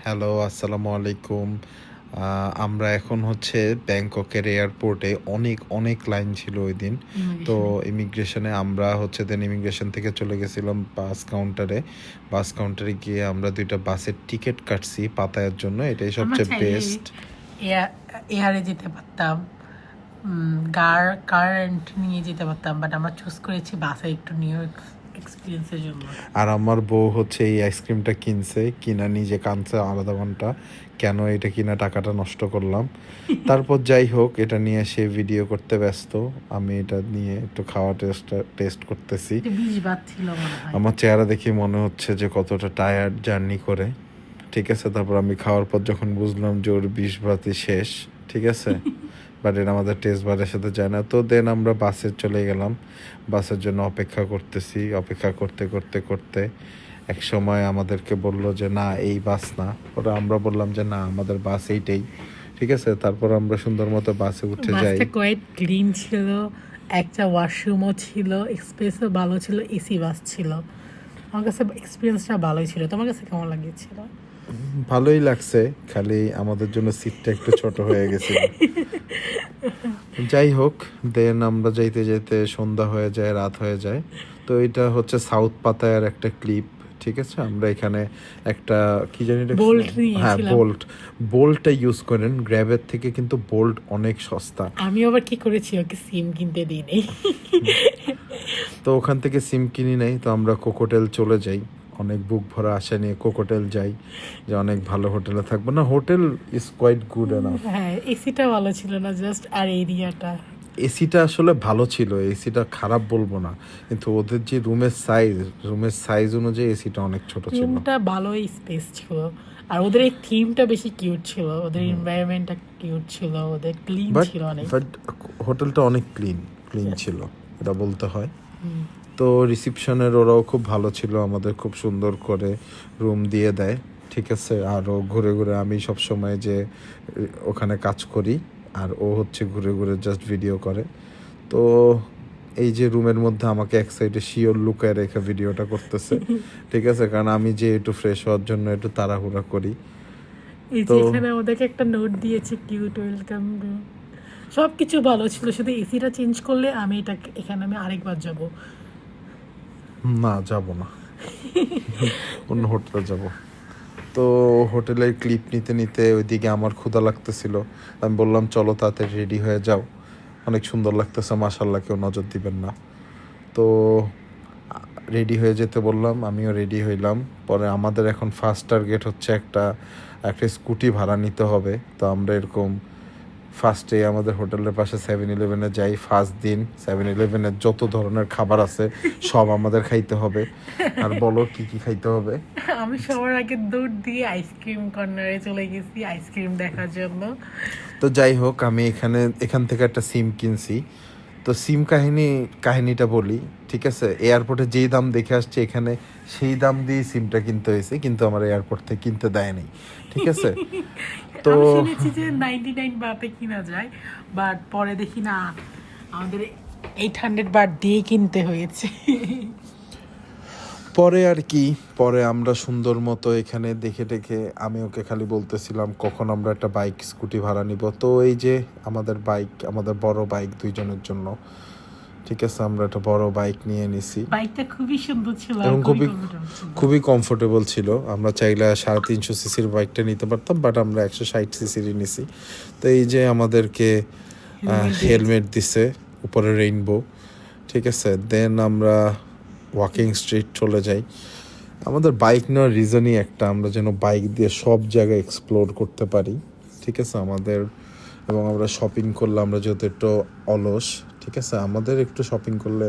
Hello, আসসালামু আলাইকুম। আমরা এখন হচ্ছে ব্যাংককের এয়ারপোর্টে অনেক, অনেক লাইন ছিল ঐদিন। তো ইমিগ্রেশনে। ইমিগ্রেশনে আমরা হচ্ছে দেন ইমিগ্রেশন থেকে চলে গেছিলাম বাস কাউন্টারে। বাস কাউন্টারে গিয়ে আমরা ২ টা বাসের টিকেট কাটছি পাতায়ার জন্য। এটাই আমরা সবচেয়ে চাইলে বেস্ট। এয়ার এয়ারে যেতে পারতাম, কার কার রেন্ট নিয়ে যেতে পারতাম, বাট আমরা চুজ করেছি বাসে একটু নিউ এক্সপিরিয়েন্সের জন্য। আর আমার বউ হচ্ছে এই আইসক্রিমটা কিনছে, কিনা নিজে কানছে আধা ঘন্টা। কেন এটা কিনা টাকাটা নষ্ট করলাম? তারপর যাই হোক, এটা নিয়ে সে ভিডিও করতে ব্যস্ত। আমি এটা নিয়ে একটু খাওয়া টেস্ট করতেছি। এটা 20 বাত ছিল মনে হয়। আমার চেহারা দেখে মনে হচ্ছে যে কতটা টায়ার্ড জার্নি করে। ঠিক আছে, তারপর আমি খাওয়ার পর যখন বুঝলাম যে ওর 20 ভাতই শেষ। ঠিক আছে, বাট এটা আমাদের টেস্ট বারের সাথে যায় না। তো দেন আমরা বাসে চলে গেলাম, বাসের জন্য অপেক্ষা করতেছি। অপেক্ষা করতে করতে করতে এক সময় আমাদেরকে বলল যে না, এই বাস না। ওরা আমরা বললাম যে না, আমাদের বাস এইটাই। ঠিক আছে, তারপর আমরা সুন্দর মতো বাসে উঠে যাই। বাসটা কোয়াইট ক্লিন ছিল, একটা ওয়াশরুমও ছিল, স্পেসও ভালো ছিল, এসি বাস ছিল। আমার কাছে এক্সপিরিয়েন্সটা ভালোই ছিল। তোমার কাছে কেমন লাগিয়েছিল? ভালোই লাগছে, খালি আমাদের জন্য সিটটা একটু ছোট হয়ে গেছিল। যাই হোক, দেন আমরা যাইতে যাইতে সন্ধ্যা হয়ে যায়, রাত হয়ে যায়। তো এটা হচ্ছে সাউথ পাতায়ার একটা ক্লিপ। ঠিক আছে, আমরা এখানে একটা কি জানি এটা বোল্ট হ্যাঁ, নিয়েছিলাম। বোল্টটা ইউজ করেন। গ্র্যাবের থেকে কিন্তু বোল্ট অনেক সস্তা। আমি আবার কি করেছি, ওকে সিম কিনতে দিই নেই। তো ওখান থেকে সিম কিনি নাই, তো আমরা কোকোটেল চলে যাই। অনেক বুক ভরা আশা নিয়ে কোকোটেল যাই, যে অনেক ভালো হোটেলে থাকবো। না, hotel is quite good enough. হ্যাঁ, এসিটা ভালো ছিল না, জাস্ট আর এরিয়াটা। এসিটা আসলে ভালো ছিল, এসিটা খারাপ বলবো না, কিন্তু ওদের যে রুমের সাইজ অনুযায়ী এসিটা অনেক ছোট ছিল। রুমটা ভালোই স্পেস ছিল, আর ওদের এই থিমটা বেশি কিউট ছিল, ওদের এনভায়রনমেন্টটা কিউট ছিল, ওদের ক্লিন বাট ছিল অনেক। বাট হোটেলটা অনেক ক্লিন ক্লিন ছিল, এটা বলতে হয়। তো রিসিপশনের ওরাও খুব ভালো ছিল, আমাদের খুব সুন্দর করে রুম দিয়ে দেয়। ঠিক আছে, আরও ঘুরে ঘুরে আমি সব সময় যে ওখানে কাজ করি, আর ও হচ্ছে ঘুরে ঘুরে জাস্ট ভিডিও করে। তো এই যে রুমের মধ্যে আমাকে এক সাইডে শিওর লুকায় রেখে ভিডিওটা করতেছে। ঠিক আছে, কারণ আমি যে একটু ফ্রেশ হওয়ার জন্য একটু তাড়াহুড়া করি। এই যে তো এখানে ওদেরকে একটা নোট দিয়েছে, কিউট ওয়েলকাম। সব কিছু ভালো ছিল, শুধু এসিটা চেঞ্জ করলে আমি এখানে আমি আরেকবার যাব। না, যাব না, অন্য হোটেলে যাব। তো হোটেলের ক্লিপ নিতে নিতে ওইদিকে আমার ক্ষুধা লাগতেছিল। আমি বললাম চলো তাড়াতাড়ি রেডি হয়ে যাও, অনেক সুন্দর লাগতেছে, মাশাল্লাহ, কেউ নজর দিবেন না। তো রেডি হয়ে যেতে বললাম, আমিও রেডি হইলাম। পরে আমাদের এখন ফার্স্ট টার্গেট হচ্ছে একটা একটা স্কুটি ভাড়া নিতে হবে। তো আমরা এরকম ফার্স্টে আমাদের হোটেলের পাশে 7-Eleven যাই। ফার্স্ট দিন 7-Eleven যত ধরনের খাবার আছে সব আমাদের খাইতে হবে। আর বলো কি কি খাইতে হবে? আমি সবার আগে দৌড় দিয়ে আইসক্রিম কর্নারে চলে গেছি আইসক্রিম দেখার জন্য। তো যাই হোক, আমি এখান থেকে একটা সিম কিনছি। তো সিম কাহিনীটা বলি। ঠিক আছে, এয়ারপোর্টে যেই দাম দেখে আসছে এখানে সেই দাম দিয়ে সিমটা কিনতে হয়েছে, কিন্তু আমার এয়ারপোর্ট থেকে কিনতে দেয়নি। ঠিক আছে, তো আমি শুনেছি যে 99 বাতে কিনা যায়, বাট পরে দেখি না, আমাদের 800 বাট দিয়ে কিনতে হয়েছে। পরে আর কি, পরে আমরা সুন্দর মতো এখানে দেখে টেখে আমি ওকে খালি বলতেছিলাম কখন আমরা একটা বাইক স্কুটি ভাড়া নিব। তো এই যে আমাদের বড় বাইক দুইজনের জন্য। ঠিক আছে, আমরা একটা বড় বাইক নিয়ে নিছি বাইকটা খুবই সুন্দর ছিল আর এবং খুবই কমফোর্টেবল ছিল। খুবই কমফোর্টেবল ছিল। আমরা চাইলে 350 সিসির বাইকটা নিতে পারতাম, বাট আমরা 160 সিসিরই নিছি। তো এই যে আমাদেরকে হেলমেট দিছে, উপরে রেইনবো। ঠিক আছে, দেন আমরা ওয়াকিং স্ট্রিট চলে যাই। আমাদের বাইক নেওয়ার রিজনই একটা, আমরা যেন বাইক দিয়ে সব জায়গায় এক্সপ্লোর করতে পারি। ঠিক আছে, এবং আমরা শপিং করলে আমরা যেহেতু একটু অলস, ঠিক আছে, আমাদের একটু শপিং করলে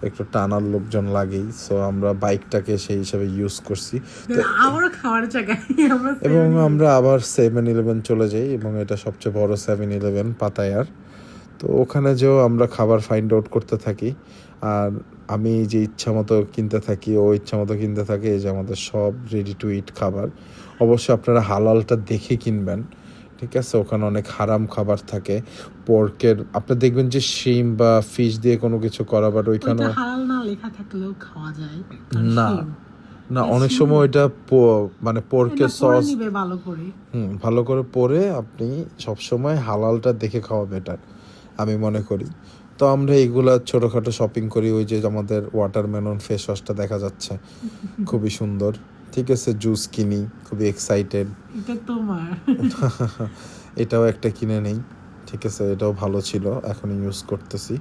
একটু টানার লোকজন লাগেই। সো আমরা বাইকটাকে সেই হিসাবে ইউজ করছি। তো আমারও খাওয়ার জায়গায় আমরা এবং আমরা আবার 7-Eleven চলে যাই, এবং এটা সবচেয়ে বড় 7-Eleven পাতায়ার। তো ওখানে যেও আমরা খাবার ফাইন্ড আউট করতে থাকি। আর আমি যে ইচ্ছা মতো কিনতে থাকি, ও ইচ্ছা মতো কিনতে থাকে। এই যে আমাদের সব রেডি টু ইট খাবার। অবশ্যই আপনারা হালালটা দেখে কিনবেন। ঠিক আছে, ওখানে অনেক হারাম খাবার থাকে। পোর্কের আপনি দেখবেন যে শিম বা ফিশ দিয়ে কোনো কিছু করা, বাট ওইখানে ওইটা হালাল না লেখা থাকলেও খাওয়া যায়। না, না অনেক সময় ওইটা মানে পোর্কের এটা পরে সস নিবে ভালো করে। ভালো করে পরে আপনি সবসময় হালালটা দেখে খাওয়া বেটার আমি মনে করি। তো আমরা এইগুলা ছোটোখাটো শপিং করি। ওই যে আমাদের ওয়াটারমেলন ফেস ওয়াশটা দেখা যাচ্ছে খুবই সুন্দর, ঠিক আছে, জুস কিনি, খুবই এক্সাইটেড। এটা তোমার। এটাও একটা কিনে নেই, ঠিক আছে, এটাও ভালো ছিল, এখন ইউজ করতেছি।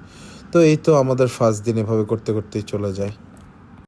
তো এই তো আমাদের ফার্স্ট দিন এভাবে করতে করতেই চলে যায়।